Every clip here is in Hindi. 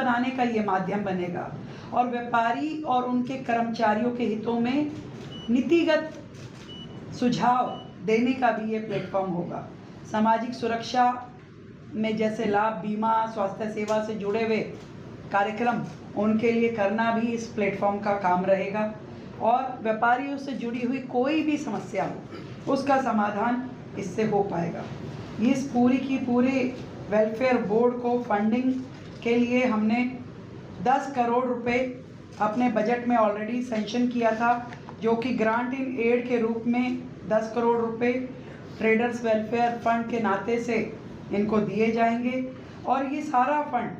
बनाने का ये माध्यम बनेगा और व्यापारी और उनके कर्मचारियों के हितों में नीतिगत सुझाव देने का भी ये प्लेटफॉर्म होगा। सामाजिक सुरक्षा में जैसे लाभ, बीमा, स्वास्थ्य सेवा से जुड़े हुए कार्यक्रम उनके लिए करना भी इस प्लेटफॉर्म का काम रहेगा और व्यापारियों से जुड़ी हुई कोई भी समस्या हो उसका समाधान इससे हो पाएगा। इस पूरी की पूरी वेलफेयर बोर्ड को फंडिंग के लिए हमने 10 करोड़ रुपए अपने बजट में ऑलरेडी सैंक्शन किया था, जो कि ग्रांट इन एड के रूप में 10 करोड़ रुपए ट्रेडर्स वेलफेयर फंड के नाते से इनको दिए जाएंगे और ये सारा फंड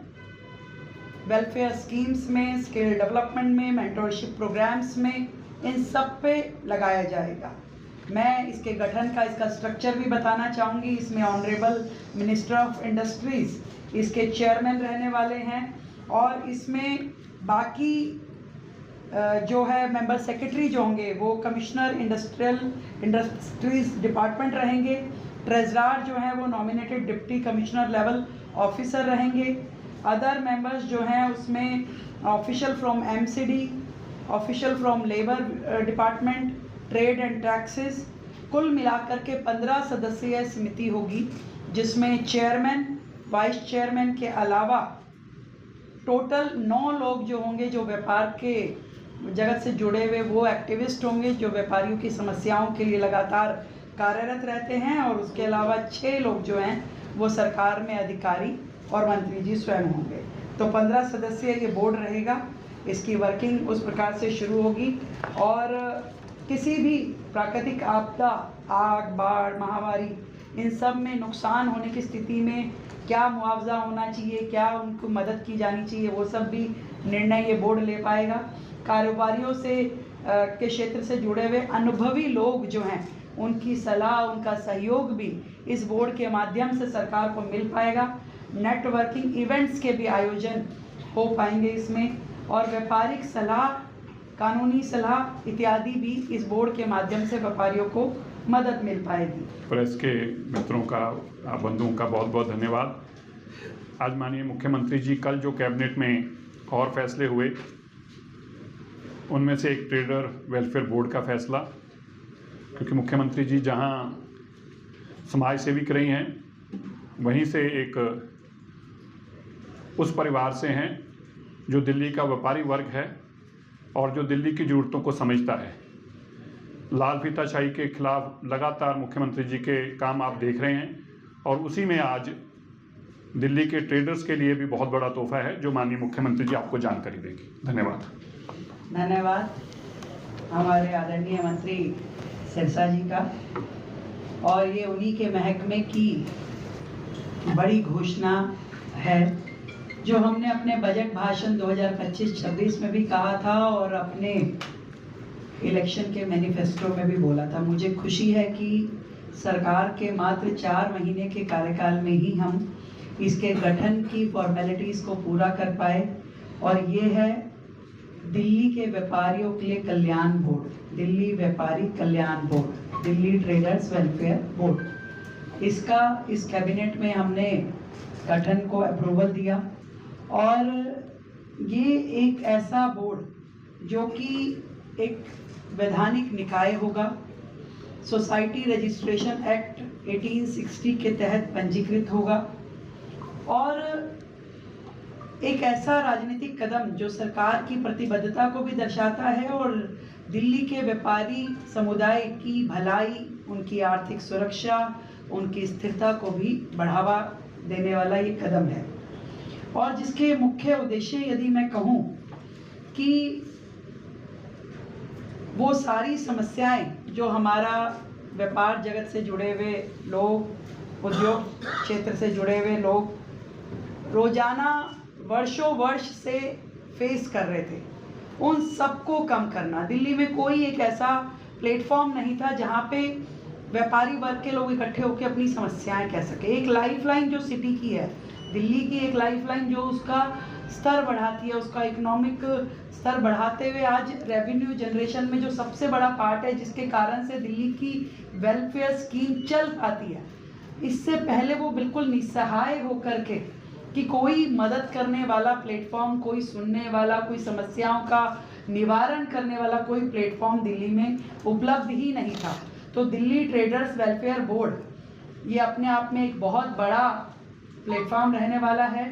वेलफेयर स्कीम्स में, स्किल डेवलपमेंट में, मेंटरशिप प्रोग्राम्स में, इन सब पे लगाया जाएगा। मैं इसके गठन का इसका स्ट्रक्चर भी बताना चाहूँगी। इसमें ऑनरेबल मिनिस्टर ऑफ इंडस्ट्रीज़ इसके चेयरमैन रहने वाले हैं और इसमें बाकी जो है मेंबर सेक्रेटरी जो होंगे वो कमिश्नर इंडस्ट्रीज डिपार्टमेंट रहेंगे। ट्रेजरार जो हैं वो nominated deputy commissioner level officer रहेंगे। अदर मेंबर्स जो हैं उसमें official from MCD, official from labour department, trade and taxes, कुल मिलाकर के 15 सदस्यीय समिति होगी, जिसमें चेयरमैन, वाइस चेयरमैन के अलावा टोटल 9 लोग जो होंगे जो व्यापार के जगत से जुड़े हुए वो एक्टिविस्ट होंगे जो व्यापारियों की समस्याओं के लिए लगातार कार्यरत रहते हैं और उसके अलावा 6 लोग जो हैं वो सरकार में अधिकारी और मंत्री जी स्वयं होंगे। तो 15 सदस्यीय ये बोर्ड रहेगा। इसकी वर्किंग उस प्रकार से शुरू होगी और किसी भी प्राकृतिक आपदा, आग, बाढ़, महामारी, इन सब में नुकसान होने की स्थिति में क्या मुआवजा होना चाहिए, क्या उनको मदद की जानी चाहिए, वो सब भी निर्णय ये बोर्ड ले पाएगा। कारोबारियों से के क्षेत्र से जुड़े हुए अनुभवी लोग जो हैं उनकी सलाह, उनका सहयोग भी इस बोर्ड के माध्यम से सरकार को मिल पाएगा। नेटवर्किंग इवेंट्स के भी आयोजन हो पाएंगे इसमें और व्यापारिक सलाह, कानूनी सलाह इत्यादि भी इस बोर्ड के माध्यम से व्यापारियों को मदद मिल पाएगी। प्रेस के मित्रों का, बंधुओं का बहुत बहुत धन्यवाद। आज माननीय मुख्यमंत्री जी कल जो कैबिनेट में और फैसले हुए उनमें से एक ट्रेडर वेलफेयर बोर्ड का फैसला, क्योंकि मुख्यमंत्री जी जहां समाज सेविक रही हैं वहीं से एक उस परिवार से हैं जो दिल्ली का व्यापारी वर्ग है और जो दिल्ली की ज़रूरतों को समझता है। लाल फीताशाही के खिलाफ लगातार मुख्यमंत्री जी के काम आप देख रहे हैं और उसी में आज दिल्ली के ट्रेडर्स के लिए भी बहुत बड़ा तोहफा है जो माननीय मुख्यमंत्री जी आपको जानकारी देंगी। धन्यवाद। धन्यवाद हमारे आदरणीय मंत्री सिरसा जी का। और ये उन्हीं के महकमे की बड़ी घोषणा है जो हमने अपने बजट भाषण 2025-26 में भी कहा था और अपने इलेक्शन के मैनिफेस्टो में भी बोला था। मुझे खुशी है कि सरकार के मात्र 4 महीने के कार्यकाल में ही हम इसके गठन की फॉर्मेलिटीज़ को पूरा कर पाए और ये है दिल्ली के व्यापारियों के लिए कल्याण बोर्ड, दिल्ली व्यापारी कल्याण board, Delhi traders welfare board. इसका इस कैबिनेट में हमने गठन को अप्रूवल दिया और ये एक ऐसा बोर्ड जो कि एक वैधानिक निकाय होगा। सोसाइटी रजिस्ट्रेशन एक्ट 1860 के तहत पंजीकृत होगा और एक ऐसा राजनीतिक कदम जो सरकार की प्रतिबद्धता को भी दर्शाता है और दिल्ली के व्यापारी समुदाय की भलाई, उनकी आर्थिक सुरक्षा, उनकी स्थिरता को भी बढ़ावा देने वाला ये कदम है और जिसके मुख्य उद्देश्य यदि मैं कहूँ कि वो सारी समस्याएं जो हमारा व्यापार जगत से जुड़े हुए लोग, उद्योग क्षेत्र से जुड़े हुए लोग रोजाना वर्षों वर्ष से फेस कर रहे थे, उन सबको कम करना। दिल्ली में कोई एक ऐसा प्लेटफॉर्म नहीं था जहाँ पे व्यापारी वर्ग के लोग इकट्ठे होकर अपनी समस्याएं कह सके। एक लाइफलाइन जो सिटी की है, दिल्ली की एक लाइफलाइन जो उसका स्तर बढ़ाती है, उसका इकोनॉमिक स्तर बढ़ाते हुए आज रेवेन्यू जनरेशन में जो सबसे बड़ा पार्ट है जिसके कारण से दिल्ली की वेलफेयर स्कीम चल पाती है। इससे पहले वो बिल्कुल निस्सहाय होकर के कि कोई मदद करने वाला प्लेटफॉर्म, कोई सुनने वाला, कोई समस्याओं का निवारण करने वाला कोई प्लेटफॉर्म दिल्ली में उपलब्ध ही नहीं था। तो दिल्ली ट्रेडर्स वेलफेयर बोर्ड ये अपने आप में एक बहुत बड़ा प्लेटफॉर्म रहने वाला है,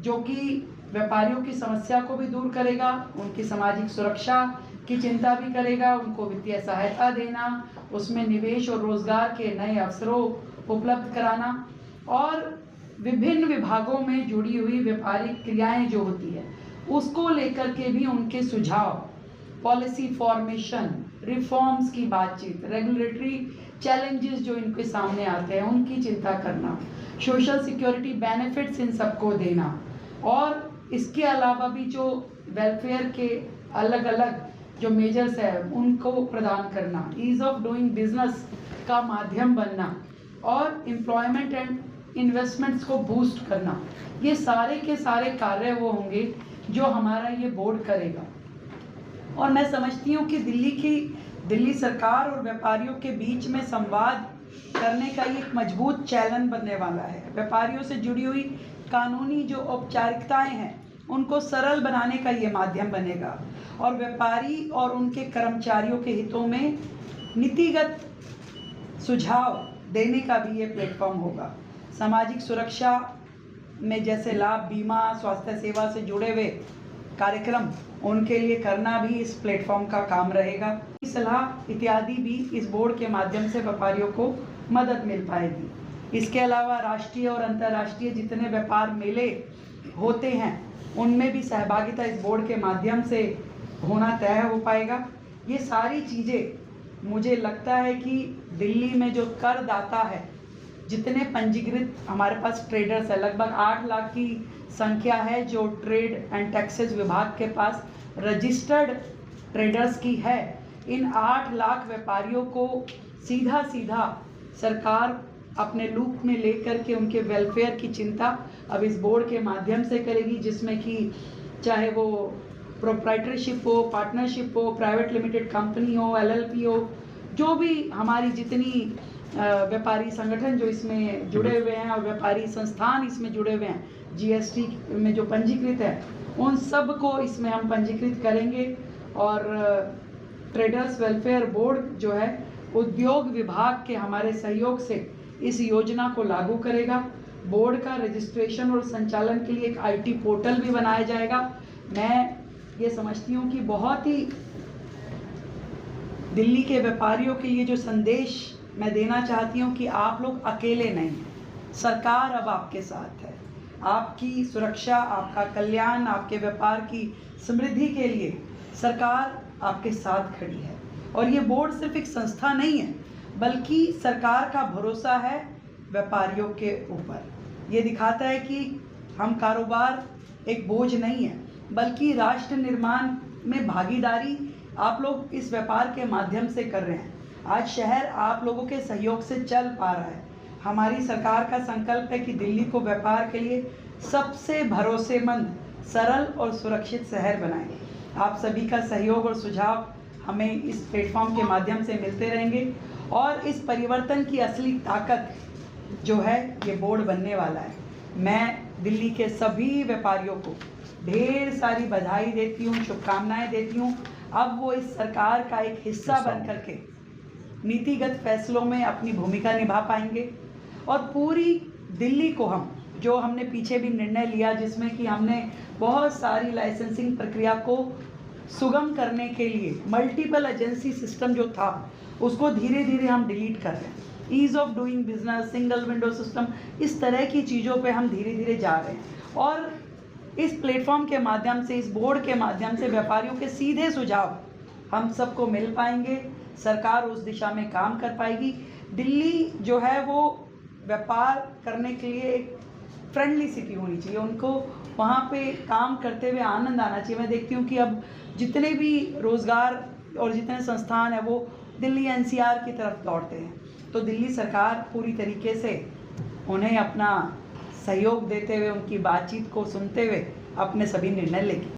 जो कि व्यापारियों की समस्या को भी दूर करेगा, उनकी सामाजिक सुरक्षा की चिंता भी करेगा, उनको वित्तीय सहायता देना, उसमें निवेश और रोजगार के नए अवसरों उपलब्ध कराना और विभिन्न विभागों में जुड़ी हुई व्यापारिक क्रियाएं जो होती है उसको लेकर के भी उनके सुझाव, पॉलिसी फॉर्मेशन, रिफॉर्म्स की बातचीत, रेगुलेटरी चैलेंजेस जो इनके सामने आते हैं उनकी चिंता करना, सोशल सिक्योरिटी बेनिफिट्स इन सबको देना और इसके अलावा भी जो वेलफेयर के अलग अलग जो मेजर्स है उनको प्रदान करना, ईज ऑफ डूइंग बिजनेस का माध्यम बनना और एम्प्लॉयमेंट एंड इन्वेस्टमेंट्स को बूस्ट करना, ये सारे के सारे कार्य वो होंगे जो हमारा ये बोर्ड करेगा। और मैं समझती हूँ कि दिल्ली सरकार और व्यापारियों के बीच में संवाद करने का ये एक मजबूत चैनल बनने वाला है। व्यापारियों से जुड़ी हुई कानूनी जो औपचारिकताएं हैं उनको सरल बनाने का ये माध्यम बनेगा और व्यापारी और उनके कर्मचारियों के हितों में नीतिगत सुझाव देने का भी ये प्लेटफॉर्म होगा। सामाजिक सुरक्षा में जैसे लाभ, बीमा, स्वास्थ्य सेवा से जुड़े हुए कार्यक्रम उनके लिए करना भी इस प्लेटफॉर्म का काम रहेगा। सलाह इत्यादि भी इस बोर्ड के माध्यम से व्यापारियों को मदद मिल पाएगी। इसके अलावा राष्ट्रीय और अंतर्राष्ट्रीय जितने व्यापार मेले होते हैं उनमें भी सहभागिता इस बोर्ड के माध्यम से होना तय हो पाएगा। ये सारी चीज़ें मुझे लगता है कि दिल्ली में जो करदाता है, जितने पंजीकृत हमारे पास ट्रेडर्स है, लगभग 8 लाख की संख्या है जो ट्रेड एंड टैक्सेस विभाग के पास रजिस्टर्ड ट्रेडर्स की है। इन 8 लाख व्यापारियों को सीधा सरकार अपने लूप में लेकर के उनके वेलफेयर की चिंता अब इस बोर्ड के माध्यम से करेगी, जिसमें कि चाहे वो प्रोप्राइटरशिप हो, पार्टनरशिप हो, प्राइवेट लिमिटेड कंपनी हो, LLP हो, जो भी हमारी जितनी व्यापारी संगठन जो इसमें जुड़े हुए हैं और व्यापारी संस्थान इसमें जुड़े हुए हैं, GST में जो पंजीकृत है, उन सब को इसमें हम पंजीकृत करेंगे। और ट्रेडर्स वेलफेयर बोर्ड जो है उद्योग विभाग के हमारे सहयोग से इस योजना को लागू करेगा। बोर्ड का रजिस्ट्रेशन और संचालन के लिए एक IT पोर्टल भी बनाया जाएगा। मैं ये समझती हूँ कि बहुत ही दिल्ली के व्यापारियों के लिए जो संदेश मैं देना चाहती हूँ कि आप लोग अकेले नहीं हैं, सरकार अब आपके साथ है। आपकी सुरक्षा, आपका कल्याण, आपके व्यापार की समृद्धि के लिए सरकार आपके साथ खड़ी है। और ये बोर्ड सिर्फ एक संस्था नहीं है, बल्कि सरकार का भरोसा है व्यापारियों के ऊपर। ये दिखाता है कि हम कारोबार एक बोझ नहीं है, बल्कि राष्ट्र निर्माण में भागीदारी आप लोग इस व्यापार के माध्यम से कर रहे हैं। आज शहर आप लोगों के सहयोग से चल पा रहा है। हमारी सरकार का संकल्प है कि दिल्ली को व्यापार के लिए सबसे भरोसेमंद, सरल और सुरक्षित शहर बनाएं। आप सभी का सहयोग और सुझाव हमें इस प्लेटफॉर्म के माध्यम से मिलते रहेंगे और इस परिवर्तन की असली ताकत जो है ये बोर्ड बनने वाला है। मैं दिल्ली के सभी व्यापारियों को ढेर सारी बधाई देती हूँ, शुभकामनाएं देती हूँ। अब वो इस सरकार का एक हिस्सा बन करके नीतिगत फैसलों में अपनी भूमिका निभा पाएंगे और पूरी दिल्ली को जो हमने पीछे भी निर्णय लिया, जिसमें कि हमने बहुत सारी लाइसेंसिंग प्रक्रिया को सुगम करने के लिए मल्टीपल एजेंसी सिस्टम जो था उसको धीरे धीरे हम डिलीट कर रहे हैं। Ease of doing business, single window system, इस तरह की चीज़ों पे हम धीरे धीरे जा रहे हैं और इस प्लेटफॉर्म के माध्यम से, इस बोर्ड के माध्यम से व्यापारियों के सीधे सुझाव हम सबको मिल पाएंगे। सरकार उस दिशा में काम कर पाएगी। दिल्ली जो है वो व्यापार करने के लिए एक फ्रेंडली सिटी होनी चाहिए, उनको वहाँ पे काम करते हुए आनंद आना चाहिए। मैं देखती हूँ कि अब जितने भी रोज़गार और जितने संस्थान हैं वो दिल्ली NCR की तरफ दौड़ते हैं, तो दिल्ली सरकार पूरी तरीके से उन्हें अपना सहयोग देते हुए, उनकी बातचीत को सुनते हुए अपने सभी निर्णय लेगी।